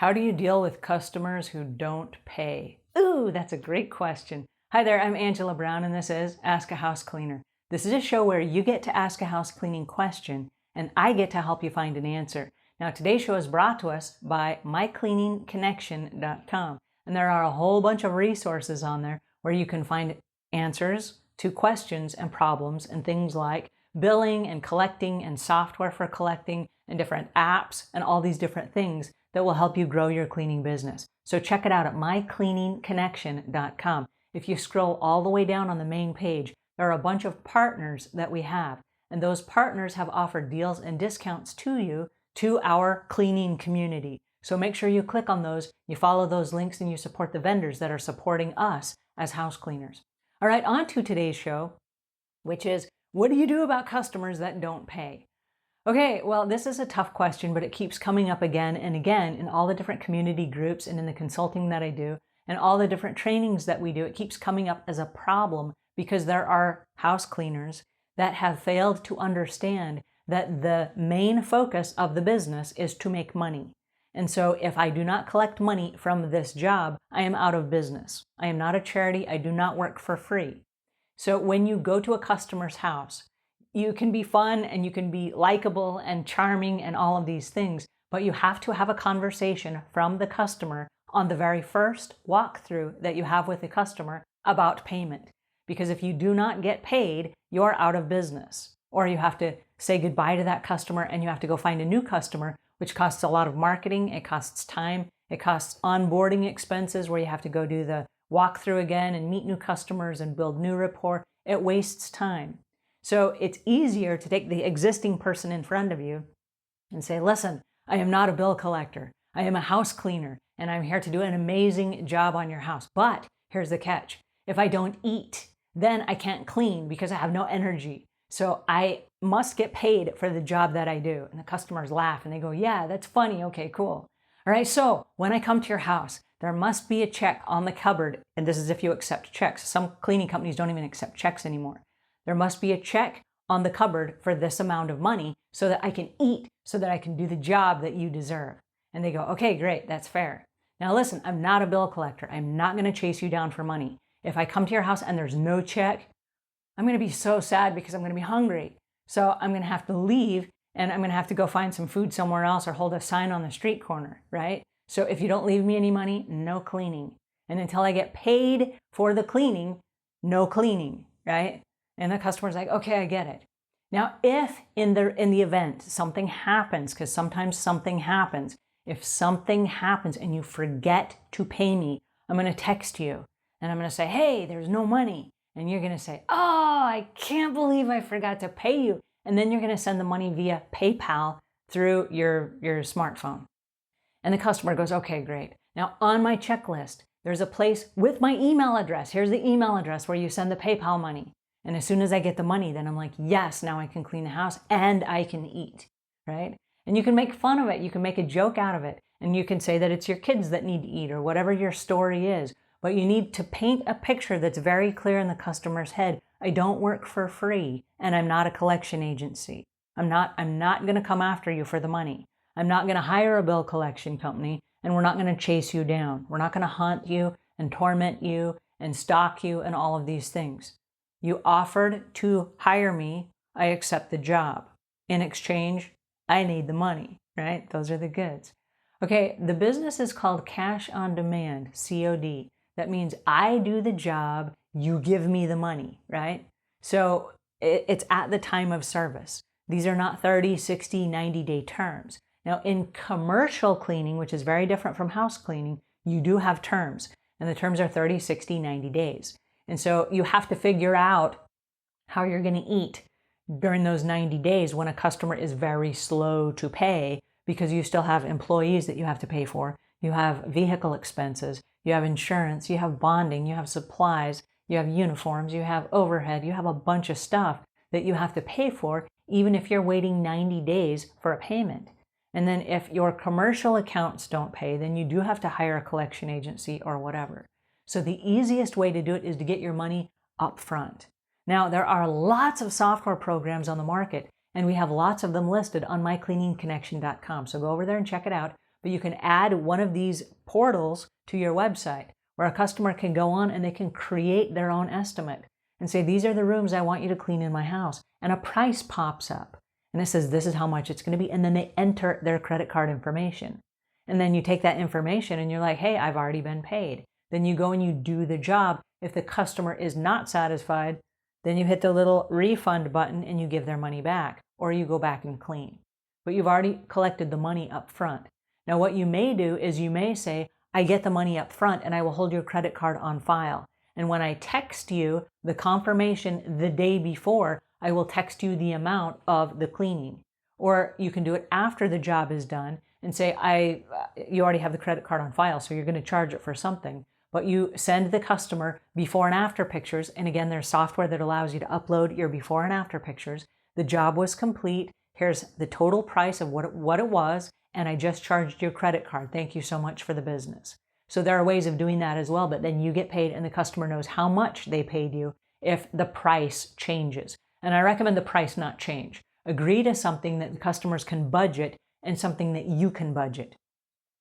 How do you deal with customers who don't pay? Ooh, that's a great question. Hi there, I'm Angela Brown and this is Ask a House Cleaner. This is a show where you get to ask a house cleaning question and I get to help you find an answer. Now today's show is brought to us by mycleaningconnection.com, and there are a whole bunch of resources on there where you can find answers to questions and problems and things like billing and collecting and software for collecting and different apps and all these different things that will help you grow your cleaning business. So check it out at mycleaningconnection.com. If you scroll all the way down on the main page, there are a bunch of partners that we have, and those partners have offered deals and discounts to you, to our cleaning community. So make sure you click on those, you follow those links, and you support the vendors that are supporting us as house cleaners. All right, on to today's show, which is, what do you do about customers that don't pay? Okay, well, this is a tough question, but it keeps coming up again and again in all the different community groups and in the consulting that I do and all the different trainings that we do. It keeps coming up as a problem because there are house cleaners that have failed to understand that the main focus of the business is to make money. And so if I do not collect money from this job, I am out of business. I am not a charity. I do not work for free. So when you go to a customer's house, you can be fun and you can be likable and charming and all of these things, but you have to have a conversation from the customer on the very first walkthrough that you have with the customer about payment. Because if you do not get paid, you're out of business. Or you have to say goodbye to that customer and you have to go find a new customer, which costs a lot of marketing, it costs time, it costs onboarding expenses where you have to go do the walkthrough again and meet new customers and build new rapport. It wastes time. So it's easier to take the existing person in front of you and say, listen, I am not a bill collector. I am a house cleaner and I'm here to do an amazing job on your house. But here's the catch. If I don't eat, then I can't clean because I have no energy. So I must get paid for the job that I do. And the customers laugh and they go, yeah, that's funny. Okay, cool. All right, so when I come to your house, there must be a check on the cupboard. And this is if you accept checks. Some cleaning companies don't even accept checks anymore. There must be a check on the cupboard for this amount of money so that I can eat, so that I can do the job that you deserve. And they go, okay, great, that's fair. Now listen, I'm not a bill collector. I'm not going to chase you down for money. If I come to your house and there's no check, I'm going to be so sad because I'm going to be hungry. So I'm going to have to leave and I'm going to have to go find some food somewhere else or hold a sign on the street corner, right? So if you don't leave me any money, no cleaning. And until I get paid for the cleaning, no cleaning, right? And the customer's like, okay, I get it. Now, if in the event something happens, because sometimes something happens, if something happens and you forget to pay me, I'm going to text you and I'm going to say, hey, there's no money. And you're going to say, oh, I can't believe I forgot to pay you. And then you're going to send the money via PayPal through your smartphone. And the customer goes, okay, great. Now on my checklist, there's a place with my email address. Here's the email address where you send the PayPal money. And as soon as I get the money, then I'm like, yes, now I can clean the house and I can eat, right? And you can make fun of it. You can make a joke out of it. And you can say that it's your kids that need to eat or whatever your story is. But you need to paint a picture that's very clear in the customer's head. I don't work for free and I'm not a collection agency. I'm not going to come after you for the money. I'm not going to hire a bill collection company and we're not going to chase you down. We're not going to hunt you and torment you and stalk you and all of these things. You offered to hire me, I accept the job. In exchange, I need the money, right? Those are the goods. Okay, the business is called cash on demand, C.O.D. That means I do the job, you give me the money, right? So it's at the time of service. These are not 30, 60, 90-day terms. Now in commercial cleaning, which is very different from house cleaning, you do have terms. And the terms are 30, 60, 90 days. And so you have to figure out how you're going to eat during those 90 days when a customer is very slow to pay because you still have employees that you have to pay for. You have vehicle expenses, you have insurance, you have bonding, you have supplies, you have uniforms, you have overhead, you have a bunch of stuff that you have to pay for even if you're waiting 90 days for a payment. And then if your commercial accounts don't pay, then you do have to hire a collection agency or whatever. So the easiest way to do it is to get your money upfront. Now, there are lots of software programs on the market, and we have lots of them listed on mycleaningconnection.com. So go over there and check it out. but you can add one of these portals to your website where a customer can go on and they can create their own estimate and say, these are the rooms I want you to clean in my house. And a price pops up and it says, this is how much it's going to be. And then they enter their credit card information. And then you take that information and you're like, hey, I've already been paid. Then you go and you do the job. If the customer is not satisfied, then you hit the little refund button and you give their money back, or you go back and clean. But you've already collected the money up front. Now what you may do is you may say, I get the money up front and I will hold your credit card on file. And when I text you the confirmation the day before, I will text you the amount of the cleaning. Or you can do it after the job is done and say, you already have the credit card on file, so you're going to charge it for something. But you send the customer before and after pictures. And again, there's software that allows you to upload your before and after pictures. The job was complete. Here's the total price of what it was. And I just charged your credit card. Thank you so much for the business. So there are ways of doing that as well, but then you get paid and the customer knows how much they paid you if the price changes. And I recommend the price not change. Agree to something that the customers can budget and something that you can budget.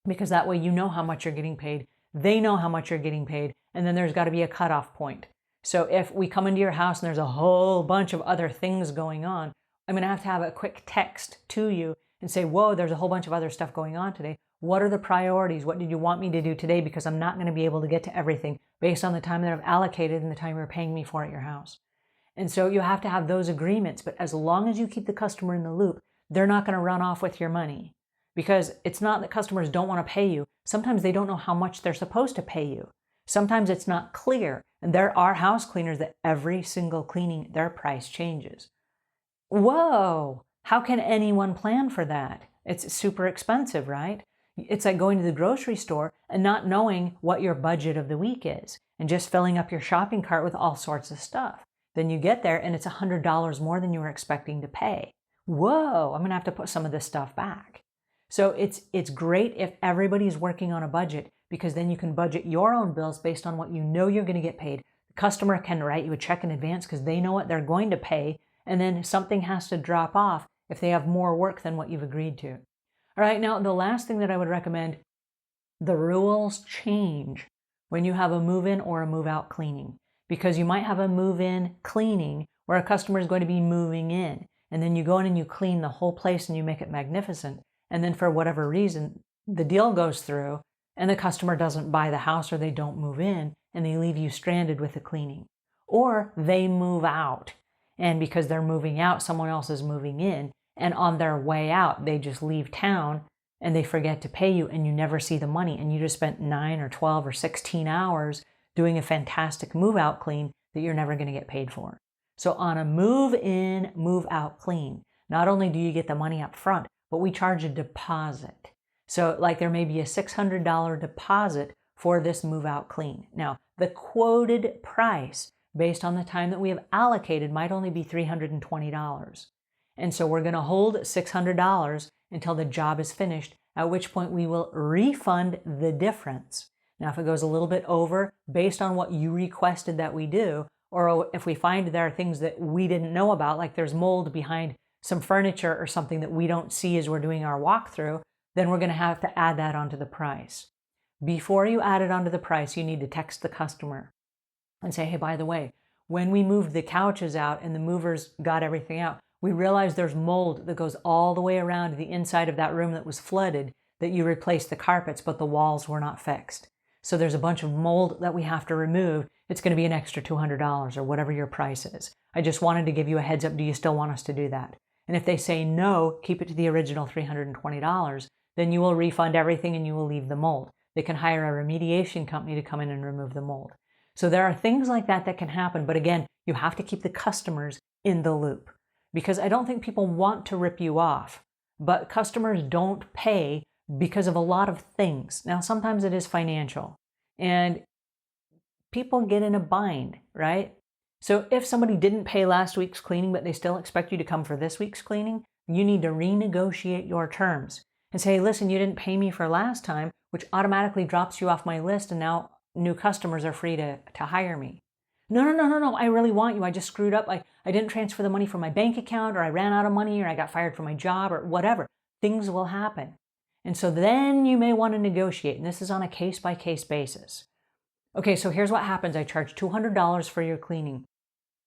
Because that way you know how much you're getting paid, they know how much you're getting paid, and then there's got to be a cutoff point. So if we come into your house and there's a whole bunch of other things going on, I'm going to have a quick text to you and say, whoa, there's a whole bunch of other stuff going on today. What are the priorities? What did you want me to do today? Because I'm not going to be able to get to everything based on the time that I've allocated and the time you're paying me for at your house. And so you have to have those agreements. But as long as you keep the customer in the loop, they're not going to run off with your money. Because it's not that customers don't want to pay you. Sometimes they don't know how much they're supposed to pay you. Sometimes it's not clear. And there are house cleaners that every single cleaning, their price changes. Whoa! How can anyone plan for that? It's super expensive, right? It's like going to the grocery store and not knowing what your budget of the week is and just filling up your shopping cart with all sorts of stuff. Then you get there and it's $100 more than you were expecting to pay. Whoa, I'm going to have to put some of this stuff back. So it's great if everybody's working on a budget, because then you can budget your own bills based on what you know you're going to get paid. The customer can write you a check in advance because they know what they're going to pay, and then something has to drop off if they have more work than what you've agreed to. All right, now the last thing that I would recommend, the rules change when you have a move-in or a move-out cleaning, because you might have a move-in cleaning where a customer is going to be moving in, and then you go in and you clean the whole place and you make it magnificent. And then for whatever reason, the deal goes through and the customer doesn't buy the house, or they don't move in and they leave you stranded with the cleaning. Or they move out, and because they're moving out, someone else is moving in, and on their way out, they just leave town and they forget to pay you and you never see the money, and you just spent 9 or 12 or 16 hours doing a fantastic move out clean that you're never going to get paid for. So on a move in, move out clean, not only do you get the money up front, but we charge a deposit. So like there may be a $600 deposit for this move out clean. Now, the quoted price based on the time that we have allocated might only be $320. And so we're going to hold $600 until the job is finished, at which point we will refund the difference. Now, if it goes a little bit over based on what you requested that we do, or if we find there are things that we didn't know about, like there's mold behind some furniture or something that we don't see as we're doing our walkthrough, then we're going to have to add that onto the price. Before you add it onto the price, you need to text the customer and say, hey, by the way, when we moved the couches out and the movers got everything out, we realized there's mold that goes all the way around the inside of that room that was flooded, that you replaced the carpets, but the walls were not fixed. So there's a bunch of mold that we have to remove. It's going to be an extra $200 or whatever your price is. I just wanted to give you a heads up. Do you still want us to do that? And if they say no, keep it to the original $320, then you will refund everything and you will leave the mold. They can hire a remediation company to come in and remove the mold. So there are things like that that can happen. But again, you have to keep the customers in the loop, because I don't think people want to rip you off, but customers don't pay because of a lot of things. Now, sometimes it is financial and people get in a bind, right? So if somebody didn't pay last week's cleaning, but they still expect you to come for this week's cleaning, you need to renegotiate your terms and say, listen, you didn't pay me for last time, which automatically drops you off my list, and now new customers are free to hire me. No, I really want you. I just screwed up. I didn't transfer the money from my bank account, or I ran out of money, or I got fired from my job, or whatever. Things will happen. And so then you may want to negotiate, and this is on a case-by-case basis. Okay, so here's what happens. I charge $200 for your cleaning.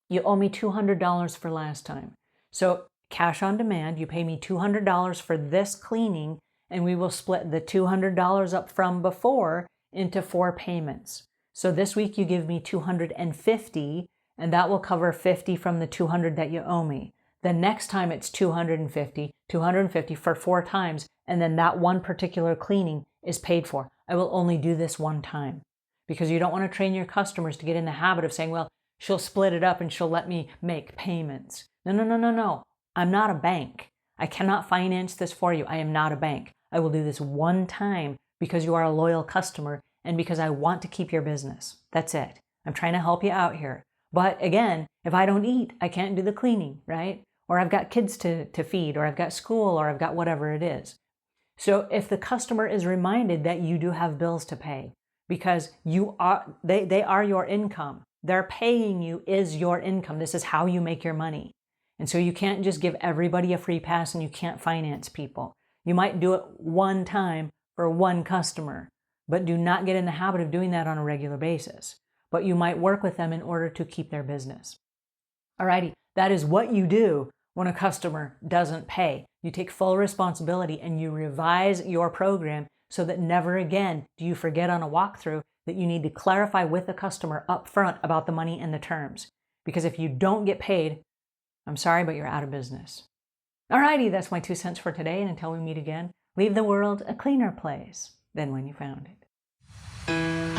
You owe me $200 for last time. So cash on demand, you pay me $200 for this cleaning, and we will split the $200 up from before into 4 payments. So this week you give me $250, and that will cover $50 from the $200 that you owe me. The next time it's $250 for 4 times, and then that one particular cleaning is paid for. I will only do this one time, because you don't want to train your customers to get in the habit of saying, well, she'll split it up and she'll let me make payments. No. I'm not a bank. I cannot finance this for you. I am not a bank. I will do this one time because you are a loyal customer and because I want to keep your business. That's it. I'm trying to help you out here. But again, if I don't eat, I can't do the cleaning, right? Or I've got kids to feed, or I've got school, or I've got whatever it is. So if the customer is reminded that you do have bills to pay, because they are your income. Their paying you is your income. This is how you make your money. And so you can't just give everybody a free pass and you can't finance people. You might do it one time for one customer, but do not get in the habit of doing that on a regular basis. But you might work with them in order to keep their business. Alrighty, that is what you do when a customer doesn't pay. You take full responsibility and you revise your program so that never again do you forget on a walkthrough that you need to clarify with the customer up front about the money and the terms. Because if you don't get paid, I'm sorry, but you're out of business. Alrighty, that's my 2 cents for today, and until we meet again, leave the world a cleaner place than when you found it.